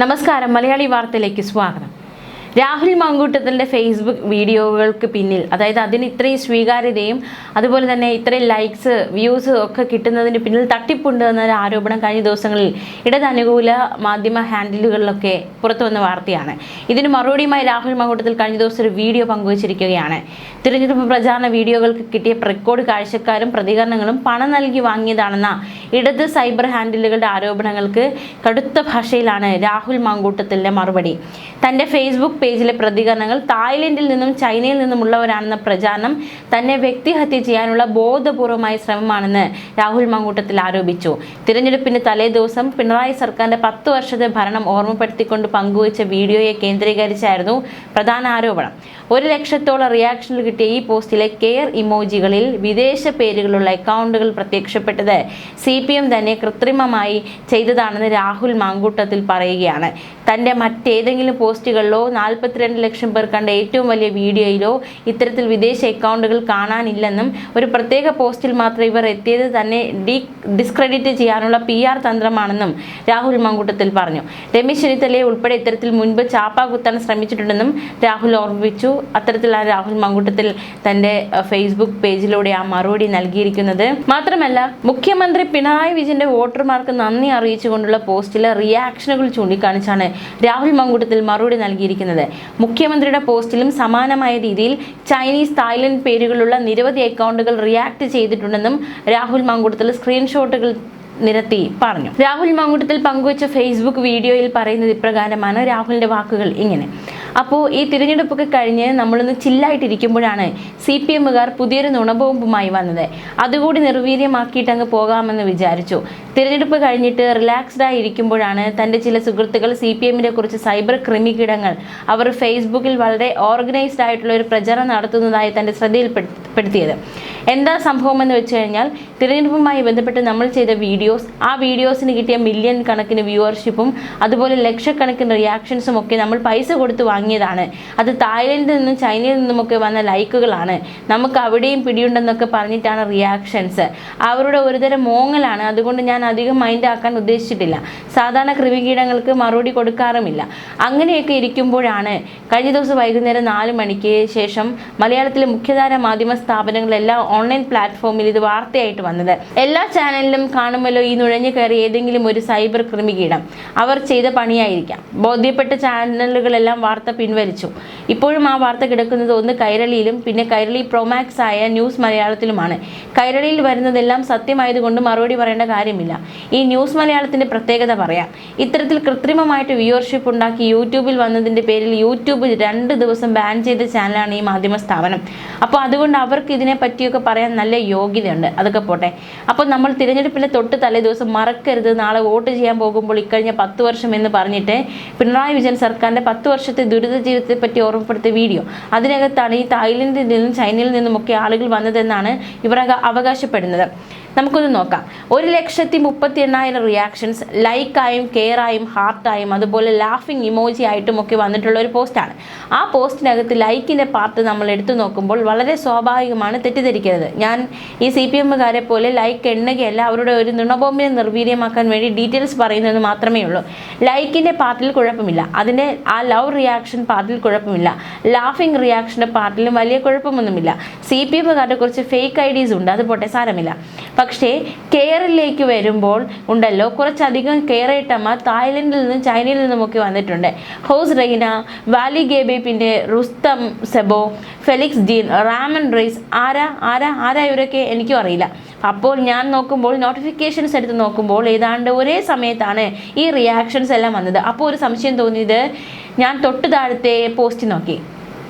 നമസ്കാരം മലയാളി വാർത്തയിലേക്ക് സ്വാഗതം. രാഹുൽ മാങ്കൂട്ടത്തിൻ്റെ ഫേസ്ബുക്ക് വീഡിയോകൾക്ക് പിന്നിൽ, അതായത് അതിന് ഇത്രയും സ്വീകാര്യതയും അതുപോലെ തന്നെ ഇത്രയും ലൈക്സ് വ്യൂസ് ഒക്കെ കിട്ടുന്നതിന് പിന്നിൽ തട്ടിപ്പുണ്ട് എന്നൊരു ആരോപണം കഴിഞ്ഞ ദിവസങ്ങളിൽ ഇടതനുകൂല മാധ്യമ ഹാൻഡിലുകളിലൊക്കെ പുറത്തു വന്ന വാർത്തയാണ്. ഇതിന് മറുപടിയുമായി രാഹുൽ മാങ്കൂട്ടത്തിൽ കഴിഞ്ഞ ദിവസം ഒരു വീഡിയോ പങ്കുവച്ചിരിക്കുകയാണ്. തിരഞ്ഞെടുപ്പ് പ്രചാരണ വീഡിയോകൾക്ക് കിട്ടിയ റെക്കോർഡ് കാഴ്ചക്കാരും പ്രതികരണങ്ങളും പണം നൽകി വാങ്ങിയതാണെന്ന ഇടത് സൈബർ ഹാൻഡിലുകളുടെ ആരോപണങ്ങൾക്ക് കടുത്ത ഭാഷയിലാണ് രാഹുൽ മാങ്കൂട്ടത്തിൻ്റെ മറുപടി. തൻ്റെ ഫേസ്ബുക്ക് പേജിലെ പ്രതികരണങ്ങൾ തായ്ലൻഡിൽ നിന്നും ചൈനയിൽ നിന്നുമുള്ളവരാണെന്ന പ്രചാരണം തന്നെ വ്യക്തിഹത്യ ചെയ്യാനുള്ള ബോധപൂർവമായ ശ്രമമാണെന്ന് രാഹുൽ മാങ്കൂട്ടത്തിൽ ആരോപിച്ചു. തിരഞ്ഞെടുപ്പിന് തലേ ദിവസം പിണറായി സർക്കാരിന്റെ 10 വർഷത്തെ ഭരണം ഓർമ്മപ്പെടുത്തിക്കൊണ്ട് പങ്കുവച്ച വീഡിയോയെ കേന്ദ്രീകരിച്ചായിരുന്നു പ്രധാന ആരോപണം. 1 ലക്ഷത്തോളം റിയാക്ഷനുകൾ കിട്ടിയ ഈ പോസ്റ്റിലെ കെയർ ഇമോജികളിൽ വിദേശ പേരുകളുള്ള അക്കൗണ്ടുകൾ പ്രത്യക്ഷപ്പെട്ടത് CPM തന്നെ കൃത്രിമമായി ചെയ്തതാണെന്ന് രാഹുൽ മാങ്കൂട്ടത്തിൽ പറയുകയാണ്. തൻ്റെ മറ്റേതെങ്കിലും പോസ്റ്റുകളിലോ 42 ലക്ഷം പേർ കണ്ട ഏറ്റവും വലിയ വീഡിയോയിലോ ഇത്തരത്തിൽ വിദേശ അക്കൗണ്ടുകൾ കാണാനില്ലെന്നും ഒരു പ്രത്യേക പോസ്റ്റിൽ മാത്രം ഇവർ എത്തിയത് തന്നെ ഡിസ്ക്രെഡിറ്റ് ചെയ്യാനുള്ള PR തന്ത്രമാണെന്നും രാഹുൽ മാങ്കൂട്ടത്തിൽ പറഞ്ഞു. രമേശ് ചെന്നിത്തലയെ ഉൾപ്പെടെ ഇത്തരത്തിൽ മുൻപ് ചാപ്പ കുത്താൻ ശ്രമിച്ചിട്ടുണ്ടെന്നും രാഹുൽ ഓർമ്മിപ്പിച്ചു. അത്തരത്തിലാണ് രാഹുൽ മാങ്കൂട്ടത്തിൽ തൻ്റെ ഫേസ്ബുക്ക് പേജിലൂടെ ആ മറുപടി നൽകിയിരിക്കുന്നത്. മാത്രമല്ല, മുഖ്യമന്ത്രി പിണറായി വിജയന്റെ വോട്ടർമാർക്ക് നന്ദി അറിയിച്ചുകൊണ്ടുള്ള പോസ്റ്റിലെ റിയാക്ഷനുകൾ ചൂണ്ടിക്കാണിച്ചാണ് രാഹുൽ മാങ്കൂട്ടത്തിൽ മറുപടി നൽകിയിരിക്കുന്നത്. മുഖ്യമന്ത്രിയുടെ പോസ്റ്റിലും സമാനമായ രീതിയിൽ ചൈനീസ്, തായ്ലൻഡ് പേരുകളുള്ള നിരവധി അക്കൗണ്ടുകൾ റിയാക്ട് ചെയ്തിട്ടുണ്ടെന്നും രാഹുൽ മാങ്കൂട്ടത്തിൽ സ്ക്രീൻഷോട്ടുകൾ നിരത്തി പറഞ്ഞു. രാഹുൽ മാങ്കൂട്ടത്തിൽ പങ്കുവച്ച ഫേസ്ബുക്ക് വീഡിയോയിൽ പറയുന്നത് ഇപ്രകാരമാണ്. രാഹുലിന്റെ വാക്കുകൾ ഇങ്ങനെ: അപ്പോൾ ഈ തിരഞ്ഞെടുപ്പൊക്കെ കഴിഞ്ഞ് നമ്മളൊന്ന് ചില്ലായിട്ടിരിക്കുമ്പോഴാണ് CPMകാർ പുതിയൊരു നുണബോംബുമായി വന്നത്. അതുകൂടി നിർവീര്യമാക്കിയിട്ട് അങ്ങ് പോകാമെന്ന് വിചാരിച്ചു. തിരഞ്ഞെടുപ്പ് കഴിഞ്ഞിട്ട് റിലാക്സ്ഡ് ആയി ഇരിക്കുമ്പോഴാണ് തൻ്റെ ചില സുഹൃത്തുക്കൾ CPMനെ കുറിച്ച് സൈബർ ക്രിമികീടങ്ങൾ അവർ ഫേസ്ബുക്കിൽ വളരെ ഓർഗനൈസ്ഡ് ആയിട്ടുള്ള ഒരു പ്രചരണം നടത്തുന്നതായി തൻ്റെ ശ്രദ്ധയിൽപ്പെടുത്തിയത്. എന്താ സംഭവമെന്ന് വെച്ച് കഴിഞ്ഞാൽ, തിരഞ്ഞെടുപ്പുമായി ബന്ധപ്പെട്ട് നമ്മൾ ചെയ്ത ആ വീഡിയോസിന് കിട്ടിയ മില്യൺ കണക്കിന് വ്യൂവർഷിപ്പും അതുപോലെ ലക്ഷക്കണക്കിന് റിയാക്ഷൻസും ഒക്കെ നമ്മൾ പൈസ കൊടുത്ത് വാങ്ങിയതാണ്. അത് തായ്ലൻഡിൽ നിന്നും ചൈനയിൽ നിന്നുമൊക്കെ വന്ന ലൈക്കുകളാണ്. നമുക്ക് അവിടെയും പിടിയുണ്ടെന്നൊക്കെ പറഞ്ഞിട്ടാണ് റിയാക്ഷൻസ്. അവരുടെ ഒരുതരം മോങ്ങലാണ്. അതുകൊണ്ട് ഞാൻ അധികം മൈൻഡ് ആക്കാൻ ഉദ്ദേശിച്ചിട്ടില്ല. സാധാരണ ക്രിമികീടങ്ങൾക്ക് മറുപടി കൊടുക്കാറുമില്ല. അങ്ങനെയൊക്കെ ഇരിക്കുമ്പോഴാണ് കഴിഞ്ഞ ദിവസം വൈകുന്നേരം 4 മണിക്ക് ശേഷം മലയാളത്തിലെ മുഖ്യധാര മാധ്യമ സ്ഥാപനങ്ങളെല്ലാം ഓൺലൈൻ പ്ലാറ്റ്ഫോമിൽ ഇത് വാർത്തയായിട്ട് വന്നത്. എല്ലാ ചാനലിലും കാണുമല്ലോ ഈ നുഴഞ്ഞു കയറി ഏതെങ്കിലും ഒരു സൈബർ ക്രിമികീടം. അവർ ചെയ്ത പണിയായിരിക്കാം. ബോധ്യപ്പെട്ട ചാനലുകളെല്ലാം വാർത്ത പിൻവലിച്ചു. ഇപ്പോഴും ആ വാർത്ത കിടക്കുന്നത് ഒന്ന് കൈരളിയിലും പിന്നെ കൈരളി പ്രോമാക്സ് ആയ ന്യൂസ് മലയാളത്തിലുമാണ്. കൈരളിയിൽ വരുന്നതെല്ലാം സത്യമായതുകൊണ്ട് മറുപടി പറയേണ്ട കാര്യമില്ല. ഈ ന്യൂസ് മലയാളത്തിന്റെ പ്രത്യേകത പറയാം. ഇത്തരത്തിൽ കൃത്രിമമായിട്ട് വ്യൂവർഷിപ്പ് ഉണ്ടാക്കി യൂട്യൂബിൽ വന്നതിന്റെ പേരിൽ യൂട്യൂബ് 2 ദിവസം ബാൻ ചെയ്ത ചാനലാണ് ഈ മാധ്യമ സ്ഥാപനം. അപ്പോൾ അതുകൊണ്ട് അവർക്ക് ഇതിനെ പറ്റിയൊക്കെ പറയാൻ നല്ല യോഗ്യതയുണ്ട്. അതൊക്കെ പോട്ടെ. അപ്പോൾ നമ്മൾ തിരഞ്ഞെടുപ്പിലെ തൊട്ട് തലേ ദിവസം മറക്കരുത്, നാളെ വോട്ട് ചെയ്യാൻ പോകുമ്പോൾ ഇക്കഴിഞ്ഞ 10 വർഷം എന്ന് പറഞ്ഞിട്ട് പിണറായി വിജയൻ സർക്കാരിന്റെ 10 വർഷത്തെ ദുരിത ജീവിതത്തെ പറ്റി ഓർമ്മപ്പെടുത്തിയ വീഡിയോ. അതിനകത്താണ് ഈ തായ്ലൻഡിൽ നിന്നും ചൈനയിൽ നിന്നുമൊക്കെ ആളുകൾ വന്നതെന്നാണ് ഇവർ അവകാശപ്പെടുന്നത്. നമുക്കൊന്ന് നോക്കാം. 1,38,000 റിയാക്ഷൻസ് ലൈക്കായും കെയറായും ഹാർട്ടായും അതുപോലെ ലാഫിംഗ് ഇമോജി ആയിട്ടും ഒക്കെ വന്നിട്ടുള്ള ഒരു പോസ്റ്റാണ്. ആ പോസ്റ്റിനകത്ത് ലൈക്കിൻ്റെ പാർട്ട് നമ്മൾ എടുത്തു നോക്കുമ്പോൾ വളരെ സ്വാഭാവികമാണ്, തെറ്റിദ്ധരിക്കരുത്. ഞാൻ ഈ CPMകാരെ പോലെ ലൈക്ക് എണ്ണുകയല്ല, അവരുടെ ഒരു നുണബോംബിനെ നിർവീര്യമാക്കാൻ വേണ്ടി ഡീറ്റെയിൽസ് പറയുന്നത് മാത്രമേ ഉള്ളൂ. ലൈക്കിൻ്റെ പാർട്ടിൽ കുഴപ്പമില്ല, അതിൻ്റെ ആ ലവ് റിയാക്ഷൻ പാർട്ടിൽ കുഴപ്പമില്ല, ലാഫിംഗ് റിയാക്ഷൻ്റെ പാർട്ടിലും വലിയ കുഴപ്പമൊന്നുമില്ല. CPMകാരുടെ കുറച്ച് ഫേക്ക് IDs ഉണ്ട്, അത് പോട്ടെ, സാരമില്ല. പക്ഷേ കെയറിലേക്ക് വരുമ്പോൾ ഉണ്ടല്ലോ, കുറച്ചധികം കെയറേട്ടന്മാർ തായ്ലൻഡിൽ നിന്നും ചൈനയിൽ നിന്നുമൊക്കെ വന്നിട്ടുണ്ട്. ഹോസ് റെയ്ന, വാലി ഗേബെ, പിന്നെ Rustam Sebo, Felix Dean, Ramon Rice, ആരാ ഇവരൊക്കെ എനിക്കും അറിയില്ല. അപ്പോൾ ഞാൻ നോക്കുമ്പോൾ നോട്ടിഫിക്കേഷൻസ് എടുത്ത് നോക്കുമ്പോൾ ഏതാണ്ട് ഒരേ സമയത്താണ് ഈ റിയാക്ഷൻസ് എല്ലാം വന്നത്. അപ്പോൾ ഒരു സംശയം തോന്നിയത്, ഞാൻ തൊട്ട് താഴത്തെ പോസ്റ്റ് നോക്കി,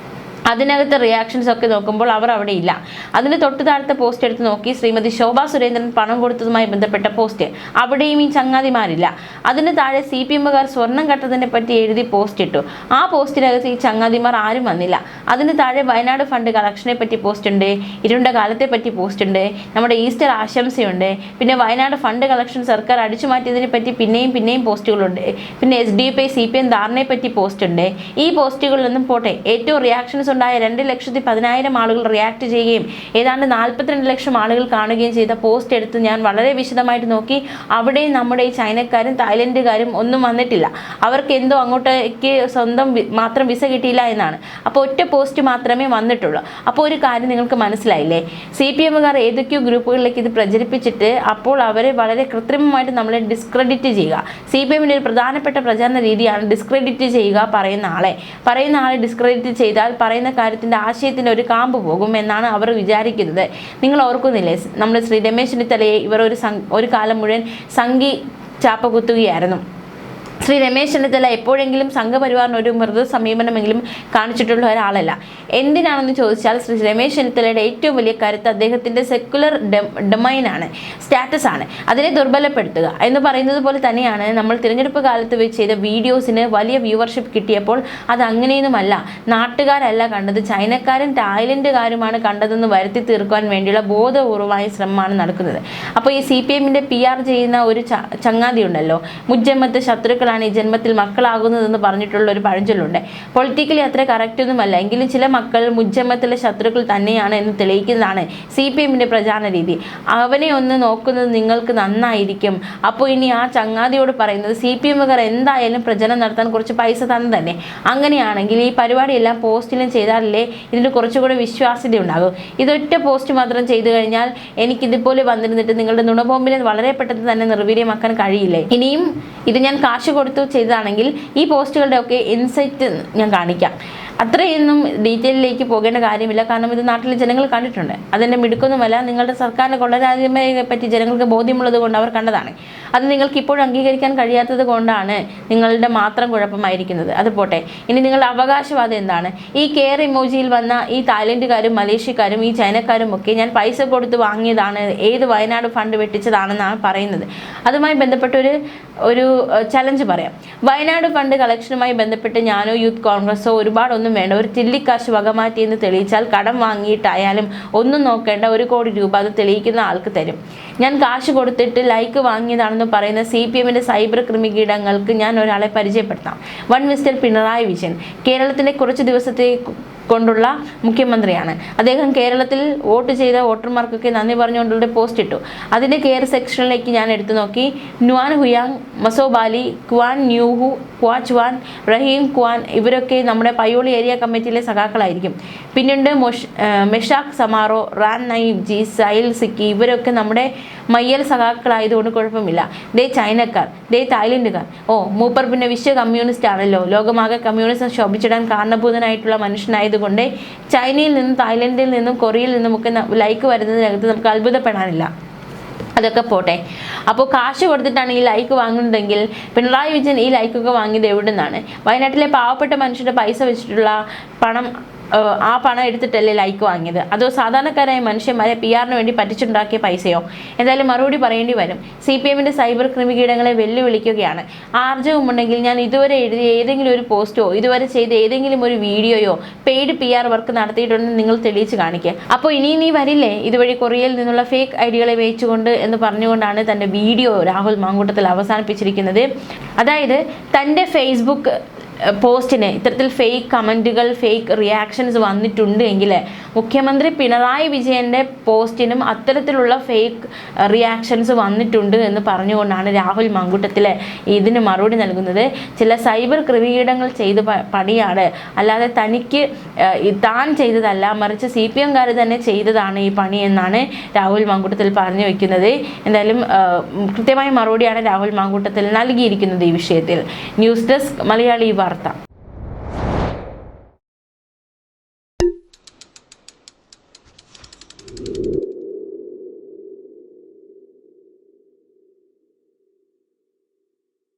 അതിനകത്ത് റിയാക്ഷൻസ് ഒക്കെ നോക്കുമ്പോൾ അവർ അവിടെ ഇല്ല. അതിന് തൊട്ട് താഴത്തെ പോസ്റ്റ് എടുത്ത് നോക്കി, ശ്രീമതി ശോഭാ സുരേന്ദ്രൻ പണം കൊടുത്തതുമായി ബന്ധപ്പെട്ട പോസ്റ്റ്, അവിടെയും ഈ ചങ്ങാതിമാരില്ല. അതിന് താഴെ CPMകാർ സ്വർണം കട്ടതിനെ പറ്റി എഴുതി പോസ്റ്റ് ഇട്ടു. ആ പോസ്റ്റിനകത്ത് ഈ ചങ്ങാതിമാർ ആരും വന്നില്ല. അതിന് താഴെ വയനാട് ഫണ്ട് കളക്ഷനെ പറ്റി പോസ്റ്റ് ഉണ്ട്, ഇരുണ്ട കാലത്തെ പറ്റി പോസ്റ്റ് ഉണ്ട്, നമ്മുടെ ഈസ്റ്റർ ആശംസയുണ്ട്, പിന്നെ വയനാട് ഫണ്ട് കളക്ഷൻ സർക്കാർ അടിച്ചു മാറ്റിയതിനെ പറ്റി പിന്നെയും പോസ്റ്റുകളുണ്ട്, പിന്നെ SDPI CPM ധാരണയെ പറ്റി പോസ്റ്റ് ഉണ്ട്. ഈ പോസ്റ്റുകളിലൊന്നും പോട്ടെ, ഏറ്റവും റിയാക്ഷൻസ് ഉണ്ടായ 2,10,000 ആളുകൾ റിയാക്ട് ചെയ്യുകയും ഏതാണ്ട് 42 ലക്ഷം ആളുകൾ കാണുകയും ചെയ്ത പോസ്റ്റ് എടുത്ത് ഞാൻ വളരെ വിശദമായിട്ട് നോക്കി. അവിടെ നമ്മുടെ ഈ ചൈനക്കാരും തായ്ലൻഡുകാരും ഒന്നും വന്നിട്ടില്ല. അവർക്ക് എന്തോ അങ്ങോട്ടേക്ക് സ്വന്തം മാത്രം വിസ കിട്ടിയില്ല എന്നാണ്. അപ്പോൾ ഒറ്റ പോസ്റ്റ് മാത്രമേ വന്നിട്ടുള്ളൂ. അപ്പോൾ ഒരു കാര്യം നിങ്ങൾക്ക് മനസ്സിലായില്ലേ, CPM-കാർ ഏതൊക്കെയോ ഗ്രൂപ്പുകളിലേക്ക് ഇത് പ്രചരിപ്പിച്ചിട്ട് അപ്പോൾ അവരെ വളരെ കൃത്രിമമായിട്ട് നമ്മളെ ഡിസ്ക്രെഡിറ്റ് ചെയ്യുക. CPM-ന്റെ ഒരു പ്രധാനപ്പെട്ട പ്രചാരണ രീതിയാണ് ഡിസ്ക്രെഡിറ്റ് ചെയ്യുക. പറയുന്ന ആളെ ഡിസ്ക്രെഡിറ്റ് ചെയ്താൽ പറയുന്ന കാര്യത്തിൻ്റെ ആശയത്തിൻ്റെ ഒരു കാമ്പ് പോകും എന്നാണ് അവർ വിചാരിക്കുന്നത്. നിങ്ങൾ ഓർക്കുന്നില്ലേ, നമ്മുടെ ശ്രീ രമേശ് ചെന്നിത്തലയെ ഇവർ ഒരു കാലം മുഴുവൻ സംഘി ചാപ്പ കുത്തുകയായിരുന്നു. ശ്രീ രമേശ് ചെന്നിത്തല എപ്പോഴെങ്കിലും സംഘപരിവാറിന് ഒരു മൃദു സമീപനമെങ്കിലും കാണിച്ചിട്ടുള്ള ഒരാളല്ല. എന്തിനാണെന്ന് ചോദിച്ചാൽ ശ്രീ രമേശ് ചെന്നിത്തലയുടെ ഏറ്റവും വലിയ കരുത്ത് അദ്ദേഹത്തിൻ്റെ സെക്കുലർ ഡൊമൈനാണ്, സ്റ്റാറ്റസ് ആണ്. അതിനെ ദുർബലപ്പെടുത്തുക എന്ന് പറയുന്നത് പോലെ തന്നെയാണ് നമ്മൾ തിരഞ്ഞെടുപ്പ് കാലത്ത് വെച്ച് ചെയ്ത വീഡിയോസിന് വലിയ വ്യൂവർഷിപ്പ് കിട്ടിയപ്പോൾ അത് അങ്ങനെയൊന്നുമല്ല, നാട്ടുകാരല്ല കണ്ടത്, ചൈനക്കാരും തായ്ലൻഡുകാരുമാണ് കണ്ടതെന്ന് വരുത്തി തീർക്കുവാൻ വേണ്ടിയുള്ള ബോധപൂർവമായ ശ്രമമാണ് നടക്കുന്നത്. അപ്പോൾ ഈ CPM-ന്റെ PR ചെയ്യുന്ന ഒരു ചങ്ങാതി ഉണ്ടല്ലോ, മുജ്ജമ്മത്ത് ശത്രുക്കളാണ് ഈ ജന്മത്തിൽ മക്കളാകുന്നതെന്ന് പറഞ്ഞിട്ടുള്ള ഒരു പഴഞ്ചൊല്ലുണ്ട്. പൊളിറ്റിക്കലി അത്ര കറക്റ്റ് ഒന്നുമല്ല, എങ്കിലും ചില മക്കൾ മുജ്ജമ്മത്തിലെ ശത്രുക്കൾ തന്നെയാണ് എന്ന് തെളിയിക്കുന്നതാണ് CPM-ന്റെ പ്രചാരണ രീതി. അവനെ ഒന്ന് നോക്കുന്നത് നിങ്ങൾക്ക് നന്നായിരിക്കും. അപ്പോൾ ഇനി ആ ചങ്ങാതിയോട് പറയുന്നത് CPM-കാർ എന്തായാലും പ്രചരണം നടത്താൻ കുറച്ച് പൈസ തന്നെ. അങ്ങനെയാണെങ്കിൽ ഈ പരിപാടിയെല്ലാം പോസ്റ്റിലും ചെയ്താലല്ലേ ഇതിന് കുറച്ചുകൂടെ വിശ്വാസ്യത ഉണ്ടാകും. ഇതൊറ്റ പോസ്റ്റ് മാത്രം ചെയ്തു കഴിഞ്ഞാൽ എനിക്കിതുപോലെ വന്നിരുന്നിട്ട് നിങ്ങളുടെ നുണബോംബിനെ വളരെ പെട്ടെന്ന് തന്നെ നിർവീര്യമാക്കാൻ കഴിയില്ലേ. ഇനിയും ഇത് ഞാൻ കാശ് കൊടുത്തു ചെയ്തതാണെങ്കിൽ ഈ പോസ്റ്റുകളുടെ ഒക്കെ ഇൻസൈറ്റ് ഞാൻ കാണിക്കാം. അത്രയൊന്നും ഡീറ്റെയിലേക്ക് പോകേണ്ട കാര്യമില്ല, കാരണം ഇത് നാട്ടിലെ ജനങ്ങൾ കണ്ടിട്ടുണ്ട്. അതിൻ്റെ മിടുക്കൊന്നുമല്ല, നിങ്ങളുടെ സർക്കാരിൻ്റെ കൊള്ളരാജ്യമയെ പറ്റി ജനങ്ങൾക്ക് ബോധ്യമുള്ളത് കൊണ്ട് അവർ കണ്ടതാണ്. അത് നിങ്ങൾക്ക് ഇപ്പോഴും അംഗീകരിക്കാൻ കഴിയാത്തത് കൊണ്ടാണ് നിങ്ങളുടെ മാത്രം കുഴപ്പമായിരിക്കുന്നത്. അത് പോട്ടെ, ഇനി നിങ്ങളുടെ അവകാശവാദം എന്താണ്? ഈ കെയർ ഇമോജിയിൽ വന്ന ഈ തായ്ലൻഡുകാരും മലേഷ്യക്കാരും ഈ ചൈനക്കാരും ഒക്കെ ഞാൻ പൈസ കൊടുത്ത് വാങ്ങിയതാണ്, ഏത് വയനാട് ഫണ്ട് വെട്ടിച്ചതാണെന്നാണ് പറയുന്നത്. അതുമായി ബന്ധപ്പെട്ട ഒരു ചലഞ്ച് പറയാം. വയനാട് ഫണ്ട് കളക്ഷനുമായി ബന്ധപ്പെട്ട് ഞാനോ യൂത്ത് കോൺഗ്രസോ ഒരുപാടൊന്നും വേണ്ട, ഒരു ചില്ലിക്കാശ് വകമാറ്റി എന്ന് തെളിയിച്ചാൽ കടം വാങ്ങിയിട്ടായാലും ഒന്നും നോക്കേണ്ട 1 കോടി രൂപ അത് തെളിയിക്കുന്ന ആൾക്ക് തരും. ഞാൻ കാശ് കൊടുത്തിട്ട് ലൈക്ക് വാങ്ങിയതാണെന്ന് പറയുന്ന CPM-ന്റെ സൈബർ ക്രിമികീടങ്ങൾക്ക് ഞാൻ ഒരാളെ പരിചയപ്പെടുത്താം. മിസ്റ്റർ പിണറായി വിജയൻ കേരളത്തിൻ്റെ കുറച്ച് ദിവസത്തെ കൊണ്ടുള്ള മുഖ്യമന്ത്രിയാണ്. അദ്ദേഹം കേരളത്തിൽ വോട്ട് ചെയ്ത വോട്ടർമാർക്കൊക്കെ നന്ദി പറഞ്ഞുകൊണ്ടുള്ള പോസ്റ്റ് ഇട്ടു. അതിൻ്റെ കെയർ സെക്ഷനിലേക്ക് ഞാൻ എടുത്തു നോക്കി. ന്വാൻ ഹുയാങ്, മസോബാലി, ക്വാൻ ന്യൂഹു, ക്വാച്ച്വാൻ, റഹീം ക്വാൻ ഇവരൊക്കെ നമ്മുടെ പയ്യോളി ഏരിയ കമ്മിറ്റിയിലെ സഖാക്കളായിരിക്കും. പിന്നീട് മെഷാഖ് സമാറോ, റാൻ നയീബ് ജി, സൈൽ സിക്കി ഇവരൊക്കെ നമ്മുടെ മയ്യൽ സഖാക്കളായതുകൊണ്ട് കുഴപ്പമില്ല. ദേ ചൈനക്കാർ, ദേ തായ്ലൻഡുകാർ, മൂപ്പർ പിന്നെ വിശ്വ കമ്മ്യൂണിസ്റ്റ് ആണല്ലോ, ലോകമാകെ കമ്മ്യൂണിസം ശോഭിച്ചിടാൻ കാരണഭൂതനായിട്ടുള്ള മനുഷ്യനായതുകൊണ്ട് ചൈനയിൽ നിന്നും തായ്ലൻഡിൽ നിന്നും കൊറിയയിൽ നിന്നുമൊക്കെ ലൈക്ക് വരുന്നതിനകത്ത് നമുക്ക് അത്ഭുതപ്പെടാനില്ല. അതൊക്കെ പോട്ടെ. അപ്പോൾ കാശ് കൊടുത്തിട്ടാണ് ഈ ലൈക്ക് വാങ്ങുന്നതെങ്കിൽ പിണറായി വിജയൻ ഈ ലൈക്കൊക്കെ വാങ്ങിയത് എവിടെ നിന്നാണ്? വയനാട്ടിലെ പാവപ്പെട്ട മനുഷ്യരുടെ പൈസ വെച്ചിട്ടുള്ള ആ പണം എടുത്തിട്ടല്ലേ ലൈക്ക് വാങ്ങിയത്? അതോ സാധാരണക്കാരായ മനുഷ്യന്മാരെ PR-ന് വേണ്ടി പറ്റിച്ചുണ്ടാക്കിയ പൈസയോ? എന്തായാലും മറുപടി പറയേണ്ടി വരും. CPM-ന്റെ സൈബർ ക്രിമികീടങ്ങളെ വെല്ലുവിളിക്കുകയാണ്. ആർജവമുണ്ടെങ്കിൽ ഞാൻ ഇതുവരെ എഴുതിയ ഏതെങ്കിലും ഒരു പോസ്റ്റോ ഇതുവരെ ചെയ്ത ഏതെങ്കിലും ഒരു വീഡിയോയോ പെയ്ഡ് PR വർക്ക് നടത്തിയിട്ടുണ്ടെന്ന് നിങ്ങൾ തെളിയിച്ച് കാണിക്കുക. അപ്പോൾ ഇനി നീ വരില്ലേ ഇതുവഴി കൊറിയയിൽ നിന്നുള്ള ഫേക്ക് ഐഡികളെ വെച്ചുകൊണ്ട് എന്ന് പറഞ്ഞുകൊണ്ടാണ് തൻ്റെ വീഡിയോ രാഹുൽ മാങ്കൂട്ടത്തിൽ അവസാനിപ്പിച്ചിരിക്കുന്നത്. അതായത് തൻ്റെ ഫേസ്ബുക്ക് പോസ്റ്റിന് ഇത്തരത്തിൽ ഫേക്ക് കമൻറ്റുകൾ, ഫേക്ക് റിയാക്ഷൻസ് വന്നിട്ടുണ്ട് എങ്കിൽ മുഖ്യമന്ത്രി പിണറായി വിജയൻ്റെ പോസ്റ്റിനും അത്തരത്തിലുള്ള ഫേക്ക് റിയാക്ഷൻസ് വന്നിട്ടുണ്ട് എന്ന് പറഞ്ഞുകൊണ്ടാണ് രാഹുൽ മാങ്കൂട്ടത്തിൽ ഇതിന് മറുപടി നൽകുന്നത്. ചില സൈബർ ക്രിമികീടങ്ങൾ ചെയ്ത പണിയാണ്, അല്ലാതെ തനിക്ക് താൻ ചെയ്തതല്ല, മറിച്ച് CPM-കാർ തന്നെ ചെയ്തതാണ് ഈ പണി എന്നാണ് രാഹുൽ മാങ്കൂട്ടത്തിൽ പറഞ്ഞു വയ്ക്കുന്നത്. എന്തായാലും കൃത്യമായ മറുപടിയാണ് രാഹുൽ മാങ്കൂട്ടത്തിൽ നൽകിയിരിക്കുന്നത് ഈ വിഷയത്തിൽ. ന്യൂസ് ഡെസ്ക് മലയാളി വാർത്ത.